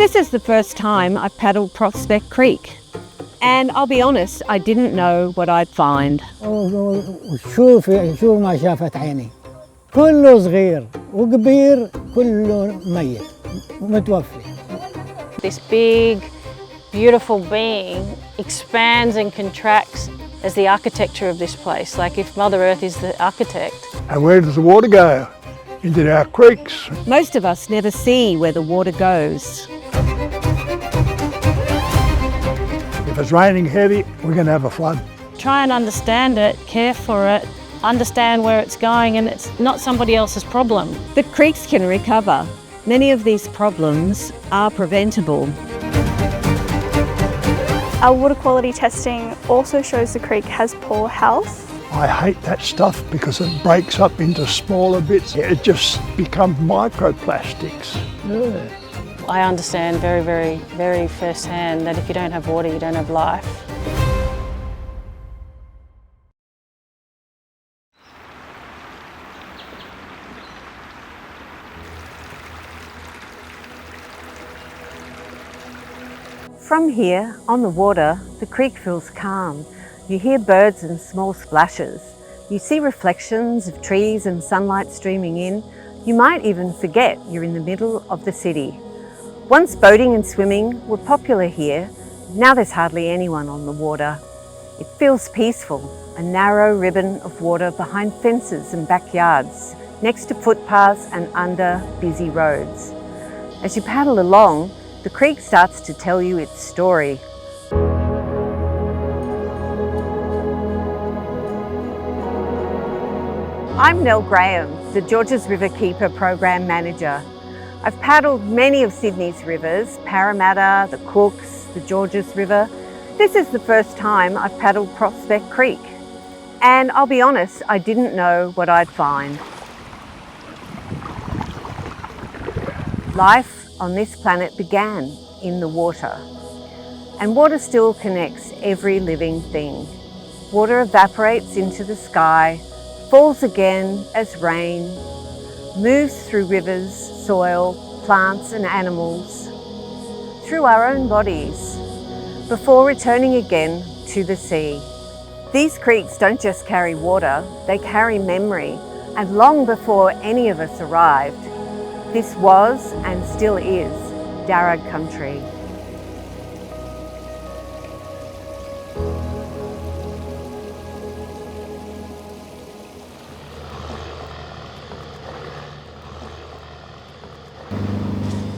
This is the first time I've paddled Prospect Creek. And I'll be honest, I didn't know what I'd find. شوف ما شافت عيني كله صغير وكبير كله ميت متوفي. This big, beautiful being expands and contracts as the architecture of this place, like if Mother Earth is the architect. And where does the water go? Into our creeks. Most of us never see where the water goes. If it's raining heavy, we're going to have a flood. Try and understand it, care for it, understand where it's going, and it's not somebody else's problem. The creeks can recover. Many of these problems are preventable. Our water quality testing also shows the creek has poor health. I hate that stuff because it breaks up into smaller bits. It just becomes microplastics. Yeah. I understand very, very, very firsthand that if you don't have water, you don't have life. From here, on the water, the creek feels calm. You hear birds and small splashes. You see reflections of trees and sunlight streaming in. You might even forget you're in the middle of the city. Once boating and swimming were popular here, now there's hardly anyone on the water. It feels peaceful, a narrow ribbon of water behind fences and backyards, next to footpaths and under busy roads. As you paddle along, the creek starts to tell you its story. I'm Nell Graham, the Georges Riverkeeper Program Manager. I've paddled many of Sydney's rivers, Parramatta, the Cooks, the Georges River. This is the first time I've paddled Prospect Creek. And I'll be honest, I didn't know what I'd find. Life on this planet began in the water. And water still connects every living thing. Water evaporates into the sky, falls again as rain, moves through rivers, soil, plants and animals, through our own bodies, before returning again to the sea. These creeks don't just carry water, they carry memory, and long before any of us arrived, this was and still is Darug country.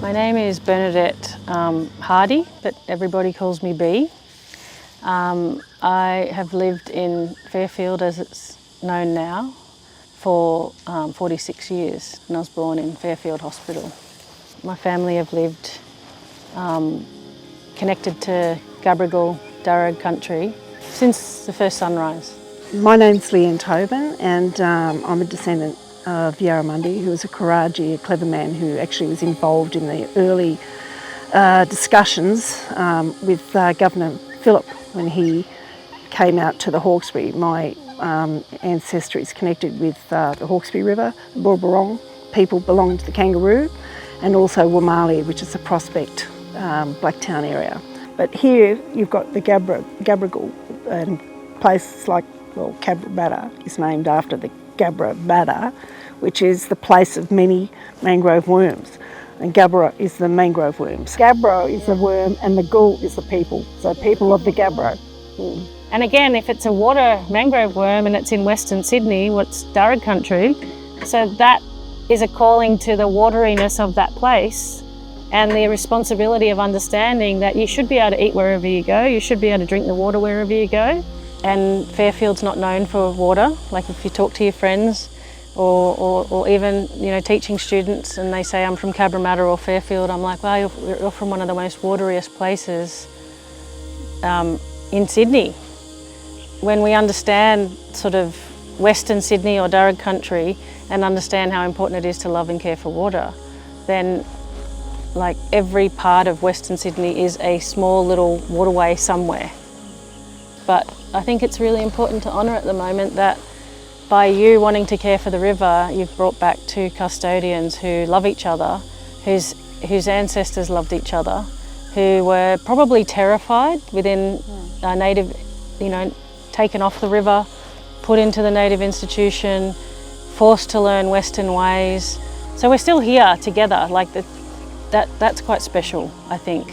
My name is Bernadette Hardy, but everybody calls me B. I have lived in Fairfield, as it's known now, for 46 years, and I was born in Fairfield Hospital. My family have lived connected to Gabbargal, Darug country since the first sunrise. My name's Leanne Tobin, and I'm a descendant of Yarramundi, who was a Karaji, a clever man who actually was involved in the early discussions with Governor Phillip when he came out to the Hawkesbury. My ancestry is connected with the Hawkesbury River, the Burburong people belonging to the Kangaroo, and also Wamali, which is the Prospect Blacktown area. But here you've got the Gabbargal, and places like, well, Cabramatta is named after the Cabramatta, which is the place of many mangrove worms. And Gabbro is the mangrove worms. Gabbro is the worm and the gul is the people. So people of the Gabbro. And again, if it's a water mangrove worm and it's in Western Sydney, what's Darug country, so that is a calling to the wateriness of that place and the responsibility of understanding that you should be able to eat wherever you go, you should be able to drink the water wherever you go. And Fairfield's not known for water. Like if you talk to your friends or even, you know, teaching students and they say I'm from Cabramatta or Fairfield, I'm like, well, you're from one of the most wateriest places in Sydney. When we understand sort of Western Sydney or Darug country and understand how important it is to love and care for water, then like every part of Western Sydney is a small little waterway somewhere. But I think it's really important to honour at the moment that by you wanting to care for the river, you've brought back two custodians who love each other, whose whose ancestors loved each other, who were probably terrified within a native, taken off the river, put into the native institution, forced to learn Western ways. So we're still here together. Like that's quite special, I think,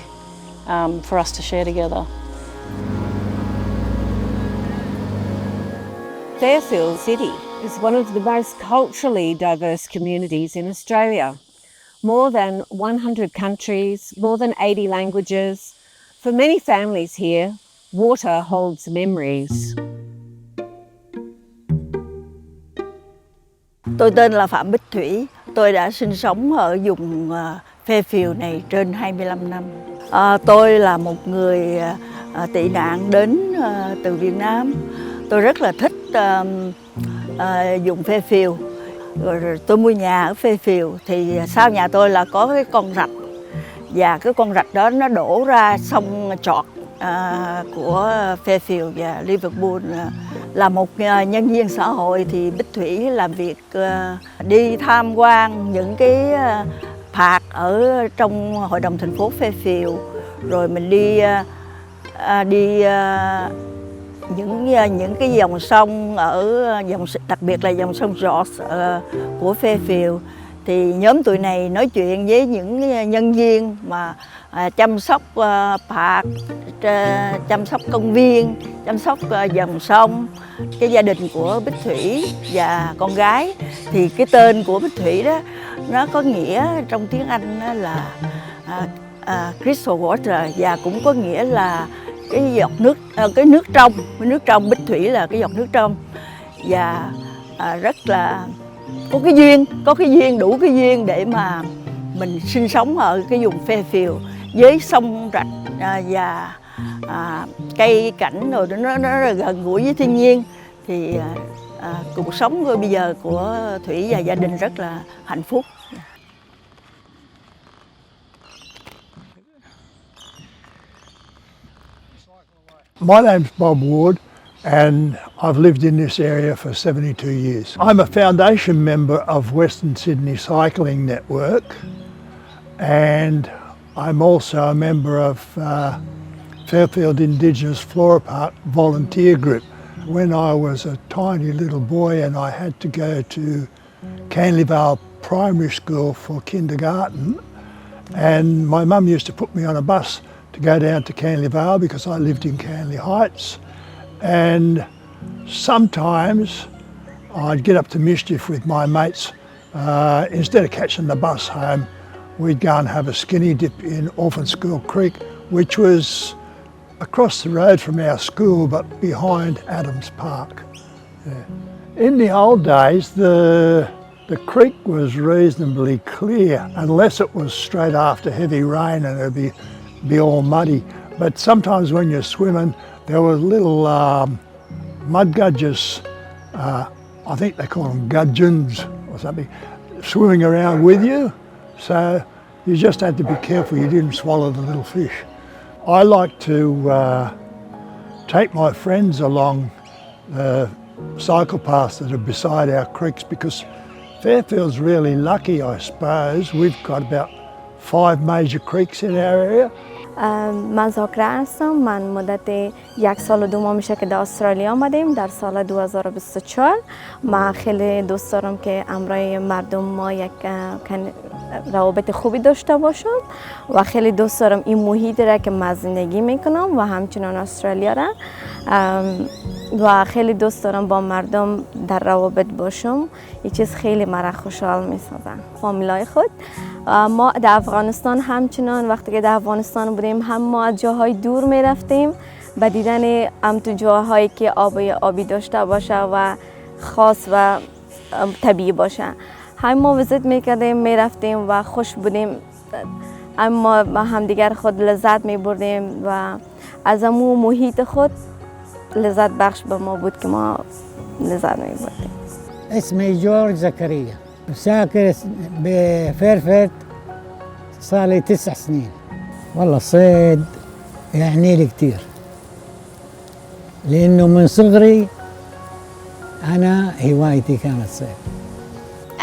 for us to share together. Fairfield City is one of the most culturally diverse communities in Australia. More than 100 countries, more than 80 languages. For many families here, water holds memories. Tôi tên là Phạm Bích Thủy. Tôi đã sinh sống ở vùng Fairfield này trên 25 năm. Tôi là một người tị nạn đến từ Việt Nam. Tôi rất là thích vùng Fairfield. Rồi tôi mua nhà ở Fairfield thì sau nhà tôi là có cái con rạch. Và cái con rạch đó nó đổ ra sông Trọt của Fairfield và Liverpool. Là một nhân viên xã hội thì Bích Thủy làm việc đi tham quan những cái park ở trong hội đồng thành phố Fairfield, rồi mình đi những cái dòng sông đặc biệt là dòng sông Georges của Fairfield. Thì nhóm tụi này nói chuyện với những nhân viên mà chăm sóc park, chăm sóc công viên, chăm sóc dòng sông. Cái gia đình của Bích Thủy và con gái thì cái tên của Bích Thủy đó nó có nghĩa trong tiếng Anh là crystal water, và cũng có nghĩa là cái giọt nước, cái nước trong. Bích Thủy là cái giọt nước trong, và rất là có cái duyên đủ cái duyên để mà mình sinh sống ở cái vùng Fairfield với sông rạch và cây cảnh, rồi nó gần gũi với thiên nhiên. Thì cuộc sống bây giờ của Thủy và gia đình rất là hạnh phúc. My name's Bob Ward, and I've lived in this area for 72 years. I'm a foundation member of Western Sydney Cycling Network, and I'm also a member of Fairfield Indigenous Flora Park volunteer group. When I was a tiny little boy and I had to go to Canley Vale Primary School for kindergarten, and my mum used to put me on a bus to go down to Canley Vale because I lived in Canley Heights, and sometimes I'd get up to mischief with my mates. Instead of catching the bus home, we'd go and have a skinny dip in Orphan School Creek, which was across the road from our school but behind Adams Park. Yeah. In the old days, the creek was reasonably clear unless it was straight after heavy rain and it'd be all muddy. But sometimes when you're swimming, there were little mud gudges, I think they call them gudgeons or something, swimming around with you. So you just had to be careful you didn't swallow the little fish. I like to take my friends along the cycle paths that are beside our creeks, because Fairfield's really lucky, I suppose. We've got about 5 major creeks in our area. من زاکره هستم. من مدت 1 سال و 2 ماه میشه که در استرالیا آمدیم در سال 2024. من خیلی دوست دارم که امروی مردم ما یک روابط خوبی داشته باشم و خیلی دوست دارم این محیط را که من زندگی میکنم و همچنان استرالیا را، و خیلی دوست دارم با مردم در روابط باشم. این چیز خیلی مرا خوشحال میسازه. فامیلای خود ما در افغانستان همچنان وقتی که در افغانستان بودیم هم ما از جاهای دور می رفتیم به دیدن هم تو جاهایی که آبی داشته باشه و خاص و طبیعی باشه. هم ما ویزیت میکردیم، می رفتیم و خوش بودیم. اما با همدیگر خود لذت می بردیم و از امو محیط خود لذت بخش به ما بود که ما لذت می بردیم. اسمي جورج زكريا، ساكن بفيرفيلد صار لي 9 سنين. والله الصيد يعني لي كثير، لأنه من صغري أنا هوايتي كانت صيد.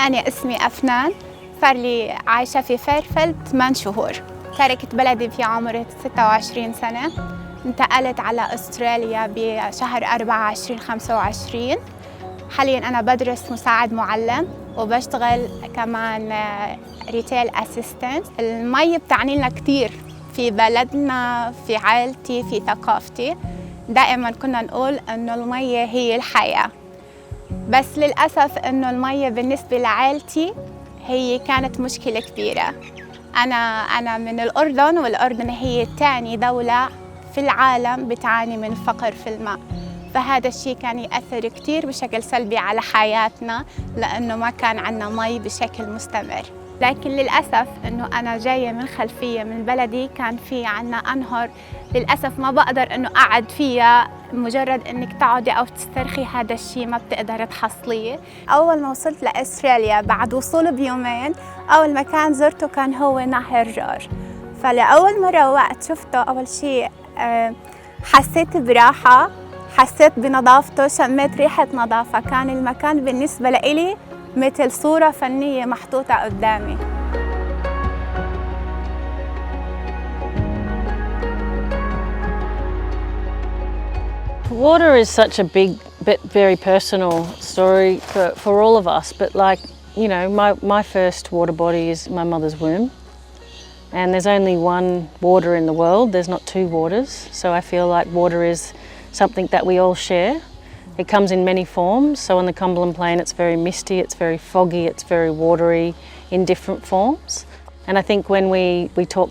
أنا اسمي أفنان، صار لي عايشة في فيرفيلد 8 شهور. تركت بلدي في عمر 26 سنة، انتقلت على أستراليا بشهر 4 2025. حالياً أنا بدرس مساعد معلم وبشتغل كمان ريتيل أسيستنت. المي بتعني لنا كتير في بلدنا، في عائلتي، في ثقافتي. دائماً كنا نقول إنه المية هي الحياة، بس للأسف إنه المية بالنسبة لعائلتي هي كانت مشكلة كبيرة. أنا من الأردن، والأردن هي تاني دولة في العالم بتعاني من فقر في الماء، فهذا الشيء كان يأثر كتير بشكل سلبي على حياتنا لأنه ما كان عندنا مي بشكل مستمر. لكن للأسف إنه أنا جاية من خلفية من بلدي كان في عنا أنهر، للأسف ما بقدر إنه أقعد فيها، مجرد إنك تقعدي أو تسترخي هذا الشيء ما بتقدر تحصليه. أول ما وصلت لأستراليا بعد وصول بيومين، أول مكان زرته كان هو نهر جورج. فلأول مرة وقت شفته أول شيء حسيت براحة، حسيت بنظافته، شميت ريحة نظافة. كان المكان بالنسبة لإلي مثل صورة فنية محطوطة قدامي. Water is such a big but very personal story for all of us, but like, you know, my first water body is my mother's womb, and there's only one water in the world, there's not two waters, so I feel like water is something that we all share. It comes in many forms, so on the Cumberland Plain it's very misty, it's very foggy, it's very watery in different forms. And I think when we talk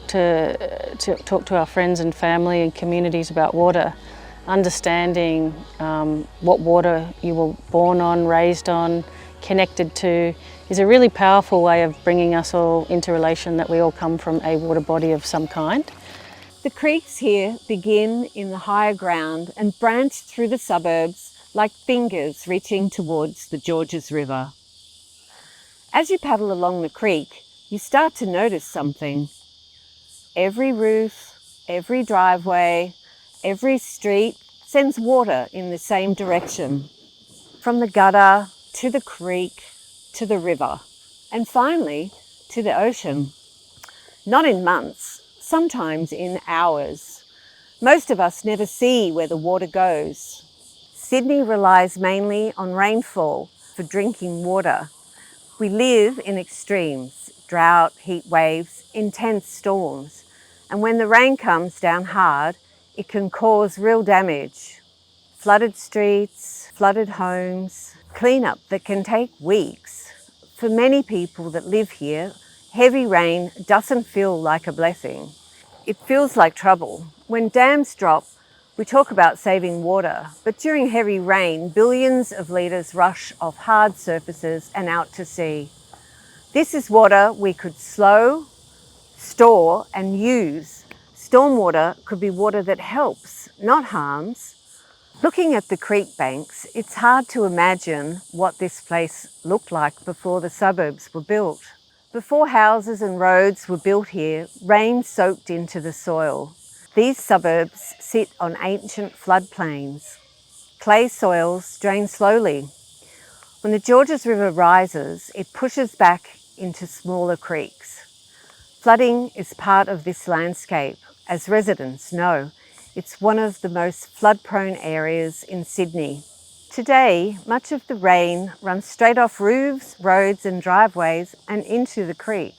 to our friends and family and communities about water, understanding what water you were born on, raised on, connected to, is a really powerful way of bringing us all into relation that we all come from a water body of some kind. The creeks here begin in the higher ground and branch through the suburbs like fingers reaching towards the Georges River. As you paddle along the creek, you start to notice something. Every roof, every driveway, every street sends water in the same direction, from the gutter to the creek to the river, and finally to the ocean. Not in months, sometimes in hours. Most of us never see where the water goes. Sydney relies mainly on rainfall for drinking water. We live in extremes, drought, heat waves, intense storms, and when the rain comes down hard, it can cause real damage. Flooded streets, flooded homes, cleanup that can take weeks. For many people that live here, heavy rain doesn't feel like a blessing. It feels like trouble. When dams drop, we talk about saving water, but during heavy rain, billions of litres rush off hard surfaces and out to sea. This is water we could slow, store and use. Stormwater could be water that helps, not harms. Looking at the creek banks, it's hard to imagine what this place looked like before the suburbs were built. Before houses and roads were built here, rain soaked into the soil. These suburbs sit on ancient floodplains. Clay soils drain slowly. When the Georges River rises, it pushes back into smaller creeks. Flooding is part of this landscape. As residents know, it's one of the most flood-prone areas in Sydney. Today, much of the rain runs straight off roofs, roads and driveways and into the creek.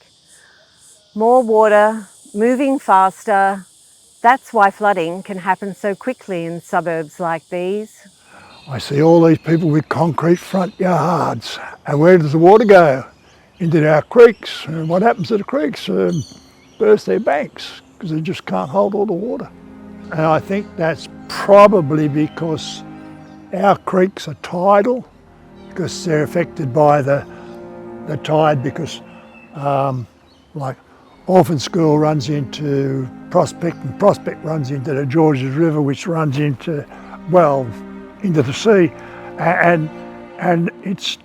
More water, moving faster. That's why flooding can happen so quickly in suburbs like these. I see all these people with concrete front yards, and where does the water go? Into our creeks. And what happens to the creeks? Burst their banks because they just can't hold all the water. And I think that's probably because our creeks are tidal, because they're affected by the tide, because like Orphan School runs into Prospect, and Prospect runs into the Georges River, which runs into, well, into the sea, and it's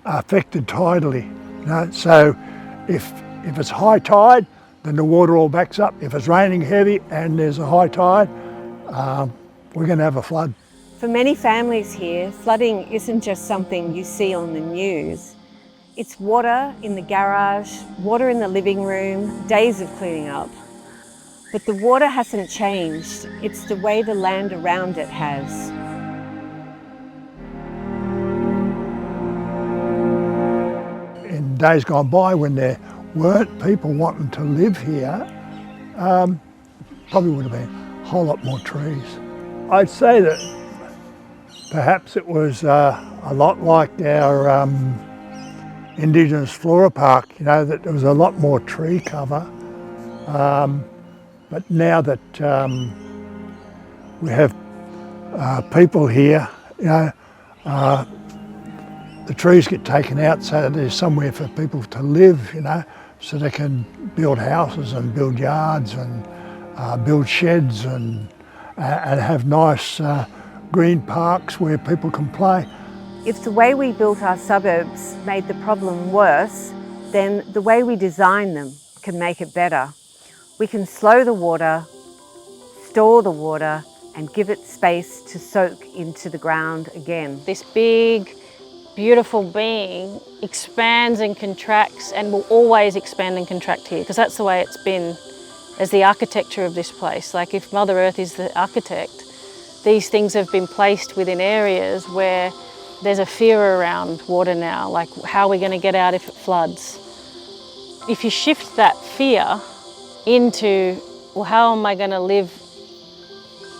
affected tidally. You know? So if it's high tide, then the water all backs up. If it's raining heavy and there's a high tide, we're going to have a flood. For many families here, flooding isn't just something you see on the news. It's water in the garage, water in the living room, days of cleaning up. But the water hasn't changed. It's the way the land around it has. In days gone by when there weren't people wanting to live here, probably would have been a whole lot more trees. I'd say that perhaps it was a lot like our Indigenous Flora Park, you know, that there was a lot more tree cover. But now that we have people here, you know, the trees get taken out so that there's somewhere for people to live, you know, so they can build houses and build yards and build sheds and have nice green parks where people can play. If the way we built our suburbs made the problem worse, then the way we design them can make it better. We can slow the water, store the water, and give it space to soak into the ground again. This big, beautiful being expands and contracts and will always expand and contract here, because that's the way it's been as the architecture of this place. Like if Mother Earth is the architect, these things have been placed within areas where there's a fear around water now, like how are we going to get out if it floods? If you shift that fear into, well, how am I going to live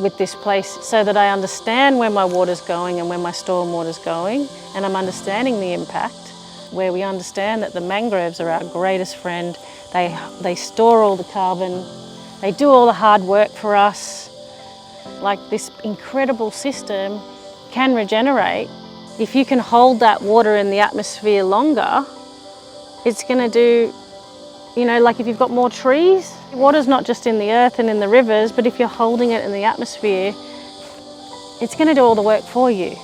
with this place so that I understand where my water's going and where my stormwater's going, and I'm understanding the impact, where we understand that the mangroves are our greatest friend. They store all the carbon, they do all the hard work for us. Like this incredible system can regenerate. If you can hold that water in the atmosphere longer, it's going to do, you know, like if you've got more trees, water's not just in the earth and in the rivers, but if you're holding it in the atmosphere, it's going to do all the work for you.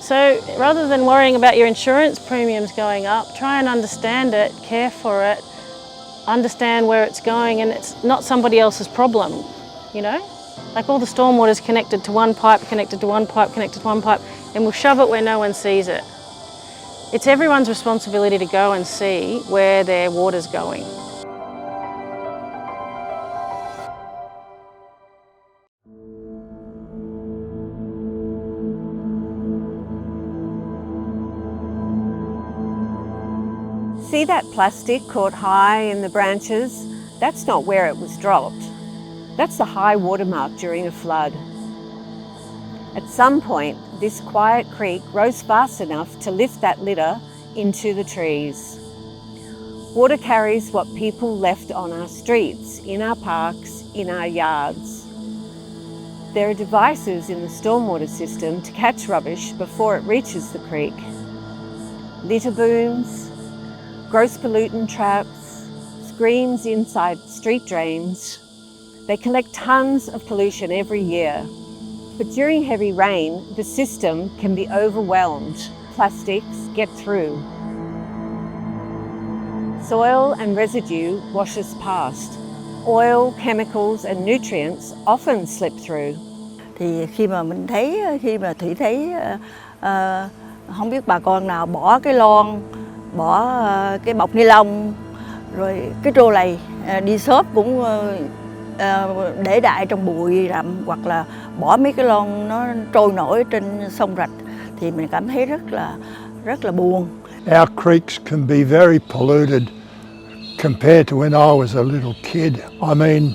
So rather than worrying about your insurance premiums going up, try and understand it, care for it, understand where it's going, and it's not somebody else's problem, you know? Like all the stormwater is connected to one pipe, connected to one pipe, connected to one pipe, and we'll shove it where no one sees it. It's everyone's responsibility to go and see where their water's going. See that plastic caught high in the branches? That's not where it was dropped. That's the high watermark during a flood. At some point, this quiet creek rose fast enough to lift that litter into the trees. Water carries what people left on our streets, in our parks, in our yards. There are devices in the stormwater system to catch rubbish before it reaches the creek. Litter booms, gross pollutant traps, screens inside street drains. They collect tons of pollution every year. But during heavy rain, the system can be overwhelmed. Plastics get through. Soil and residue washes past. Oil, chemicals and nutrients often slip through. Thì khi mà Thủy thấy không biết bà con nào bỏ cái lon, bỏ cái bọc ni lông, rồi cái trô lầy đi xốp cũng để đại trong bụi rậm, hoặc là bỏ mấy cái lon nó trôi nổi trên sông rạch, thì mình cảm thấy rất là buồn. Our creeks can be very polluted compared to when I was a little kid. I mean,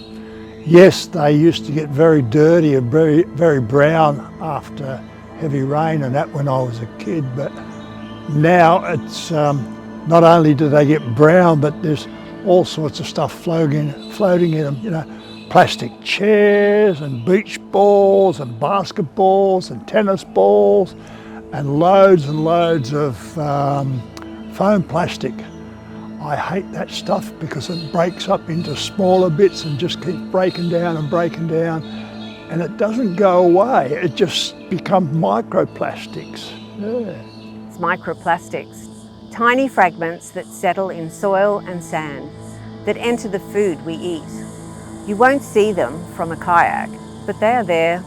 yes, they used to get very dirty and very brown after heavy rain and that when I was a kid, but now it's not only do they get brown, but there's all sorts of stuff floating in them, you know, plastic chairs and beach balls and basketballs and tennis balls and loads of foam plastic. I hate that stuff because it breaks up into smaller bits and just keeps breaking down, and it doesn't go away. It just becomes microplastics. Yeah. It's microplastics, tiny fragments that settle in soil and sand, that enter the food we eat. You won't see them from a kayak, but they are there.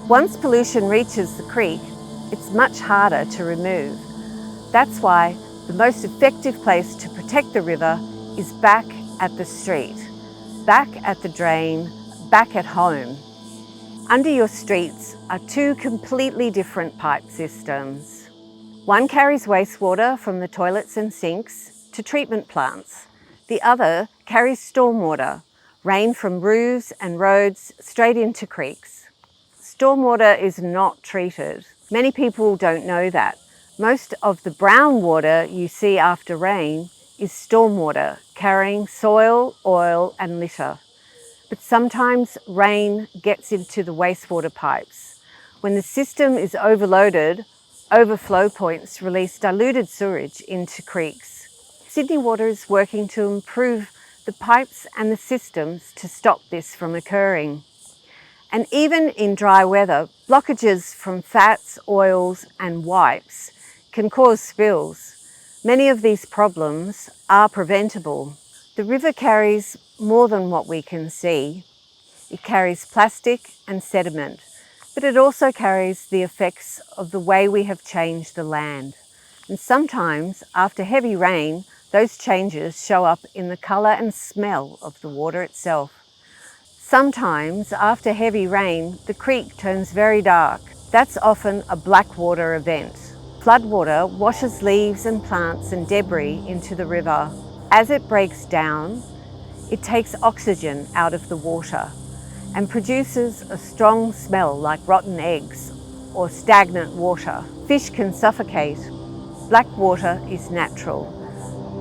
Once pollution reaches the creek, it's much harder to remove. That's why The most effective place to protect the river is back at the street, back at the drain, back at home. Under your streets are two completely different pipe systems. One carries wastewater from the toilets and sinks to treatment plants. The other carries stormwater, rain from roofs and roads straight into creeks. Stormwater is not treated. Many people don't know that. Most of the brown water you see after rain is stormwater, carrying soil, oil and litter. But sometimes rain gets into the wastewater pipes. When the system is overloaded, overflow points release diluted sewage into creeks. Sydney Water is working to improve the pipes and the systems to stop this from occurring. And even in dry weather, blockages from fats, oils and wipes can cause spills. Many of these problems are preventable. The river carries more than what we can see. It carries plastic and sediment, but it also carries the effects of the way we have changed the land. And sometimes, after heavy rain, those changes show up in the colour and smell of the water itself. Sometimes, after heavy rain, the creek turns very dark. That's often a black water event. Floodwater washes leaves and plants and debris into the river. As it breaks down, it takes oxygen out of the water and produces a strong smell like rotten eggs or stagnant water. Fish can suffocate. Black water is natural,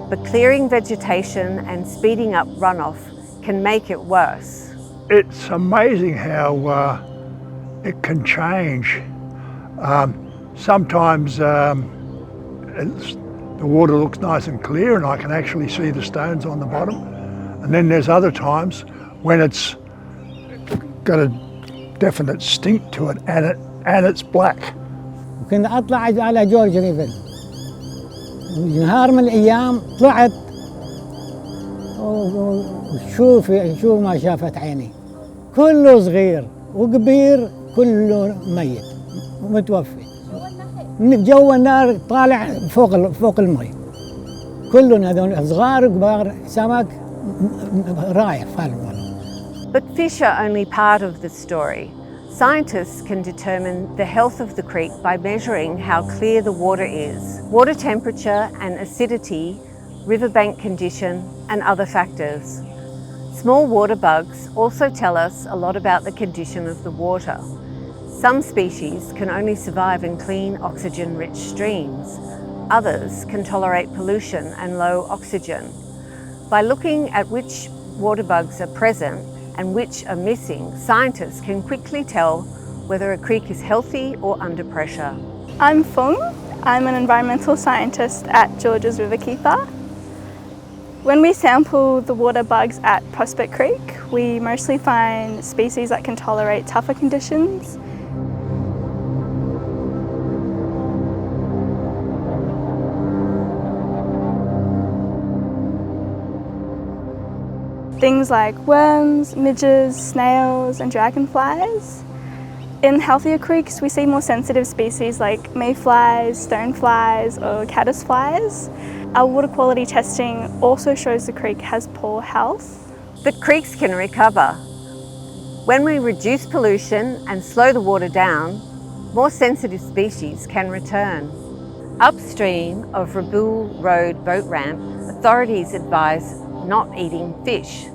but clearing vegetation and speeding up runoff can make it worse. It's amazing how it can change. Sometimes the water looks nice and clear and I can actually see the stones on the bottom. And then there's other times when it's got a definite stink to it and it's black. كنت أطلع على جورج ريفر. نهار من الأيام طلعت وشوف ما شافت عيني. كله صغير وكبير كله ميت ومتوفي. من جو النار طالع فوق المي. كلهم هذول صغار وكبار سمك رايح فالموضوع. But fish are only part of the story. Scientists can determine the health of the creek by measuring how clear the water is, water temperature and acidity, riverbank condition and other factors. Small water bugs also tell us a lot about the condition of the water. Some species can only survive in clean, oxygen-rich streams. Others can tolerate pollution and low oxygen. By looking at which water bugs are present and which are missing, scientists can quickly tell whether a creek is healthy or under pressure. I'm Fung. I'm an environmental scientist at Georges Riverkeeper. When we sample the water bugs at Prospect Creek, we mostly find species that can tolerate tougher conditions. Things like worms, midges, snails and dragonflies. In healthier creeks we see more sensitive species like mayflies, stoneflies or caddisflies. Our water quality testing also shows the creek has poor health. But creeks can recover. When we reduce pollution and slow the water down, more sensitive species can return. Upstream of Raboul Road boat ramp, authorities advise not eating fish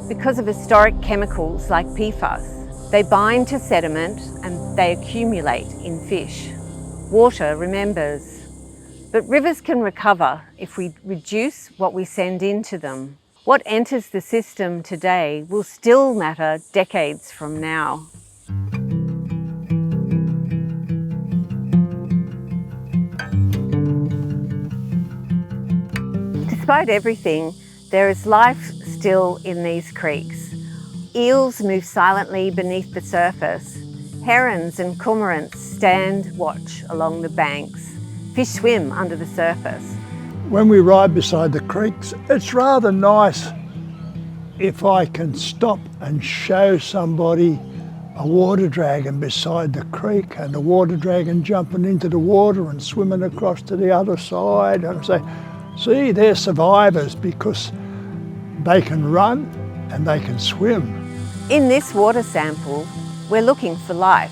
because of historic chemicals like PFAS. They bind to sediment and they accumulate in fish. Water remembers. But rivers can recover if we reduce what we send into them. What enters the system today will still matter decades from now. Despite everything, there is life still in these creeks. Eels move silently beneath the surface. Herons and cormorants stand watch along the banks. Fish swim under the surface. When we ride beside the creeks, it's rather nice if I can stop and show somebody a water dragon beside the creek and the water dragon jumping into the water and swimming across to the other side. And I say, see, they're survivors because they can run and they can swim. In this water sample, we're looking for life.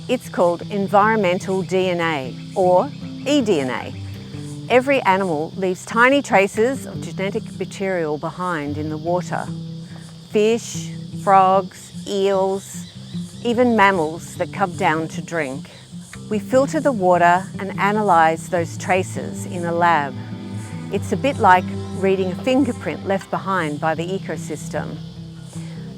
It's called environmental DNA, or eDNA. Every animal leaves tiny traces of genetic material behind in the water. Fish, frogs, eels, even mammals that come down to drink. We filter the water and analyse those traces in a lab. It's a bit like reading a fingerprint left behind by the ecosystem.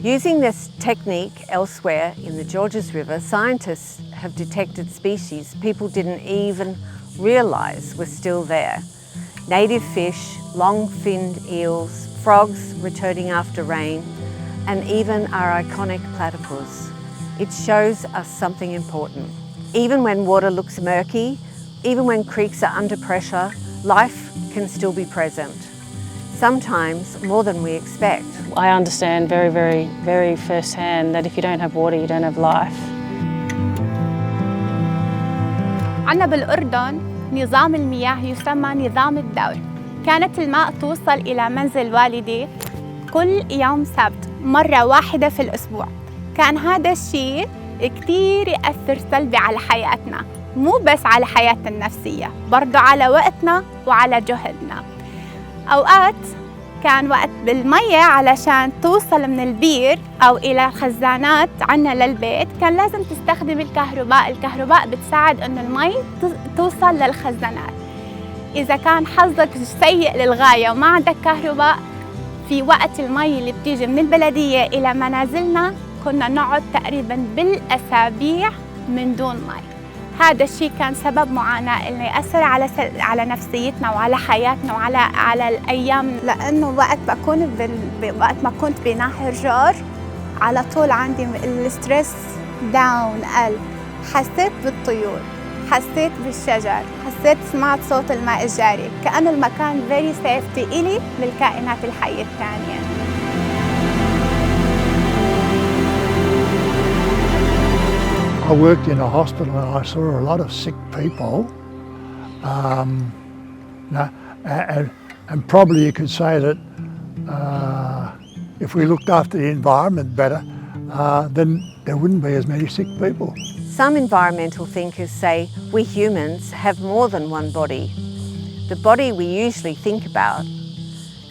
Using this technique elsewhere in the Georges River, scientists have detected species people didn't even realise were still there. Native fish, long-finned eels, frogs returning after rain, and even our iconic platypus. It shows us something important. Even when water looks murky, even when creeks are under pressure, life can still be present. Sometimes more than we expect. I understand very, very, very firsthand that if you don't have water, you don't have life. عنا بالأردن نظام المياه يسمى نظام الدور. كانت الماء توصل إلى منزل والدي كل يوم سبت مرة واحدة في الأسبوع. كان هذا الشيء كتير يأثر سلبي على حياتنا، مو بس على حياتنا النفسية، برضو على وقتنا وعلى جهدنا. أوقات كان وقت بالمية علشان توصل من البير أو إلى خزانات عنا للبيت كان لازم تستخدم الكهرباء بتساعد إنه المي توصل للخزانات. إذا كان حظك سيء للغاية وما عندك كهرباء، في وقت المي اللي بتيجي من البلدية إلى منازلنا كنا نقعد تقريباً بالأسابيع من دون مي. هذا الشيء كان سبب معاناة اللي يأثر على نفسيتنا وعلى حياتنا وعلى الأيام، لأنه وقت ما كنت بنهر جار على طول عندي الستريس داون قل. حسيت بالطيور، حسيت بالشجر، سمعت صوت الماء الجاري، كأنه المكان very safety إلي للكائنات الحية الثانية. I worked in a hospital and I saw a lot of sick people. And probably you could say that if we looked after the environment better, then there wouldn't be as many sick people. Some environmental thinkers say we humans have more than one body. The body we usually think about,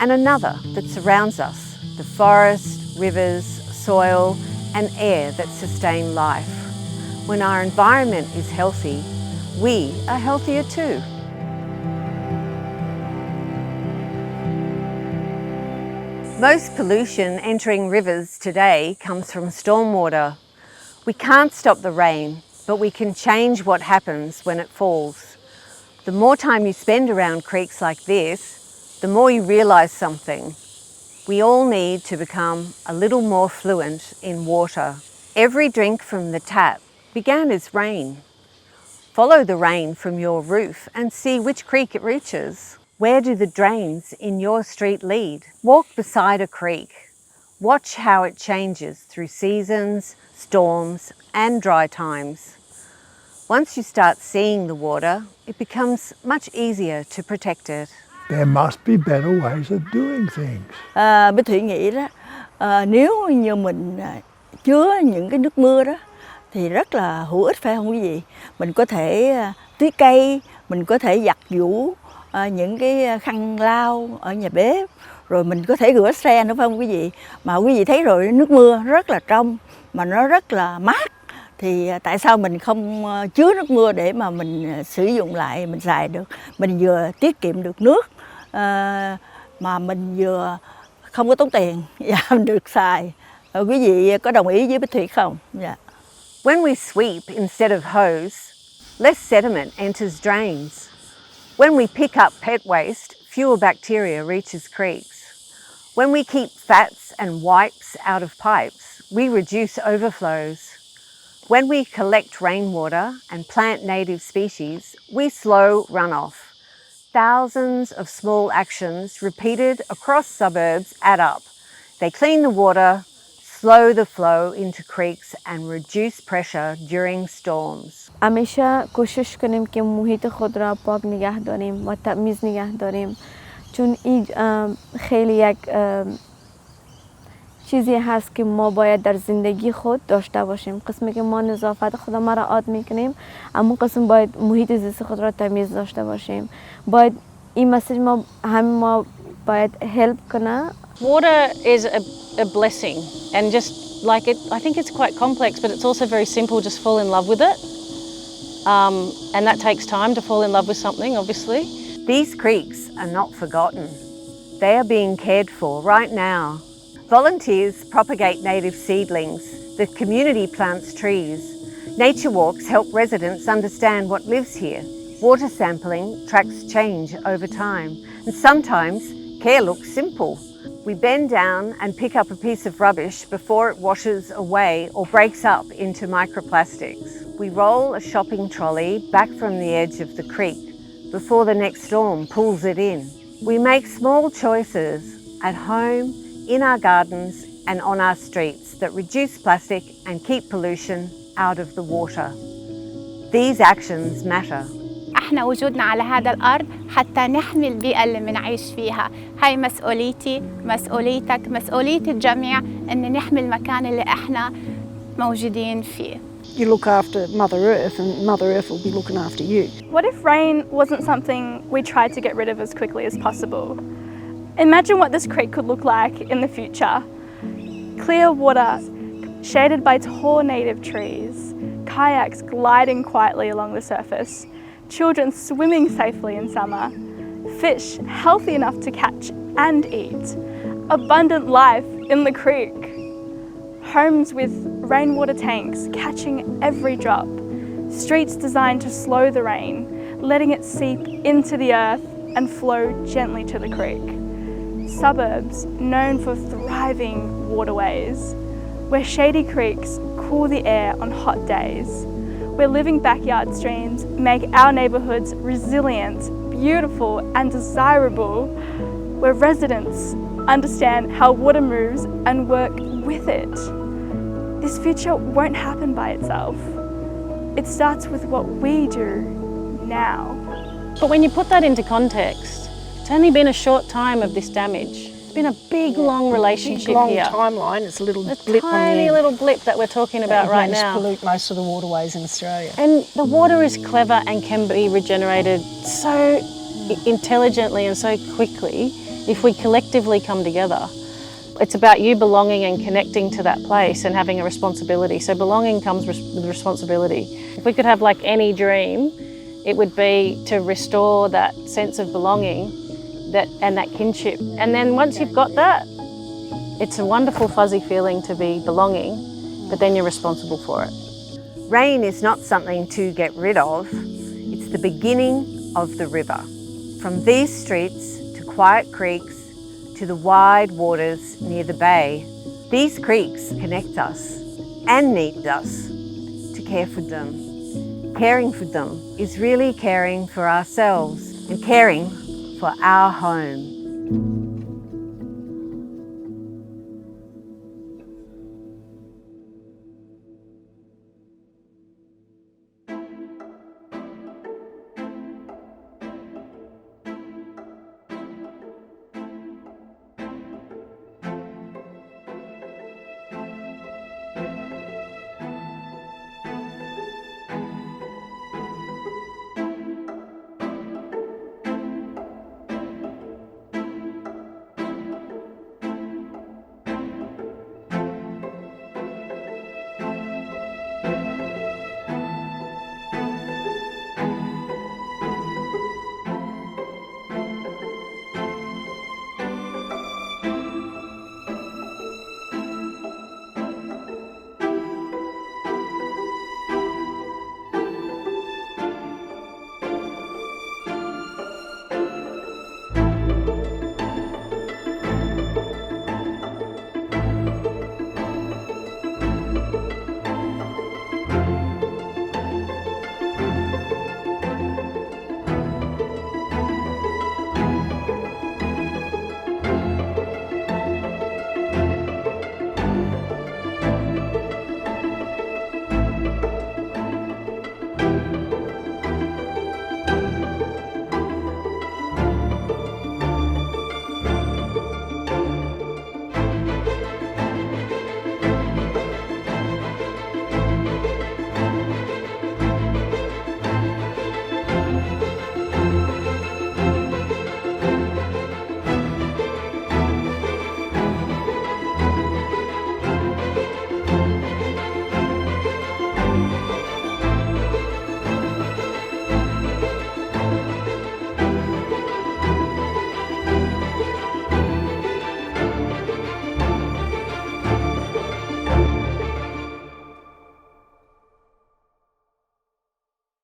and another that surrounds us, the forest, rivers, soil, and air that sustain life. When our environment is healthy, we are healthier too. Most pollution entering rivers today comes from stormwater. We can't stop the rain, but we can change what happens when it falls. The more time you spend around creeks like this, the more you realise something. We all need to become a little more fluent in water. Every drink from the tap began as rain. Follow the rain from your roof and see which creek it reaches. Where do the drains in your street lead? Walk beside a creek. Watch how it changes through seasons, storms, and dry times. Once you start seeing the water, it becomes much easier to protect it. There must be better ways of doing things. Bé Thủy nghĩ đó, nếu như mình chứa những cái nước mưa đó thì rất là hữu ích, phải không quý vị? Mình có thể tưới cây, mình có thể giặt giũ những cái khăn lau ở nhà bếp, rồi mình có thể rửa xe nữa, phải không quý vị? Mà quý vị thấy rồi, nước mưa rất là trong mà nó rất là mát, thì tại sao mình không chứa nước mưa để mà mình sử dụng lại, mình xài được? Mình vừa tiết kiệm được nước mà mình vừa không có tốn tiền và được xài. Quý vị có đồng ý với Bích Thủy không? Dạ. When we sweep instead of hose, less sediment enters drains. When we pick up pet waste, fewer bacteria reaches creeks. When we keep fats and wipes out of pipes, we reduce overflows. When we collect rainwater and plant native species, we slow runoff. Thousands of small actions repeated across suburbs add up. They clean the water, slow the flow into creeks and reduce pressure during storms. همیشه کوشش کنیم که محیط خود را پاک نگه داریم و تمیز نگه داریم، چون این خیلی یک چیزی هست که ما باید در زندگی خود داشته باشیم. قسمی که ما نظافت خود ما را عاد میکنیم، اما قسم باید محیط زیست خود را تمیز داشته باشیم. باید این مسیج ما باید هلپ کنه. Water is a blessing, and just like it, I think it's quite complex, but it's also very simple. Just fall in love with it, and that takes time to fall in love with something, obviously. These creeks are not forgotten. They are being cared for right now. Volunteers propagate native seedlings. The community plants trees. Nature walks help residents understand what lives here. Water sampling tracks change over time, and sometimes care looks simple. We bend down and pick up a piece of rubbish before it washes away or breaks up into microplastics. We roll a shopping trolley back from the edge of the creek before the next storm pulls it in. We make small choices at home, in our gardens and on our streets that reduce plastic and keep pollution out of the water. These actions matter. احنا وجودنا على هذا الأرض حتى نحمي البيئة اللي منعيش فيها. هاي مسؤوليتي، مسؤوليتك، مسؤولية الجميع إن نحمي المكان اللي احنا موجودين فيه. You look after Mother Earth and Mother Earth will be looking after you. What if rain wasn't something we tried to get rid of as quickly as possible? Imagine what this creek could look like in the future. Clear water, shaded by tall native trees, kayaks gliding quietly along the surface, children swimming safely in summer, fish healthy enough to catch and eat, abundant life in the creek, homes with rainwater tanks catching every drop, streets designed to slow the rain, letting it seep into the earth and flow gently to the creek. Suburbs known for thriving waterways, where shady creeks cool the air on hot days, where living backyard streams make our neighbourhoods resilient, beautiful and desirable, where residents understand how water moves and work with it. This future won't happen by itself. It starts with what we do now. But when you put that into context, it's only been a short time of this damage. It's been a big, long relationship Big, long here. timeline. It's a little A blip tiny little blip that we're talking about right now. Pollute most of the waterways in Australia. And the water is clever and can be regenerated so intelligently and so quickly if we collectively come together. It's about you belonging and connecting to that place and having a responsibility. So belonging comes with responsibility. If we could have like any dream, it would be to restore that sense of belonging and that kinship. And then once you've got that, it's a wonderful fuzzy feeling to be belonging, but then you're responsible for it. Rain is not something to get rid of, it's the beginning of the river. From these streets to quiet creeks to the wide waters near the bay, these creeks connect us and need us to care for them. Caring for them is really caring for ourselves and caring for our home.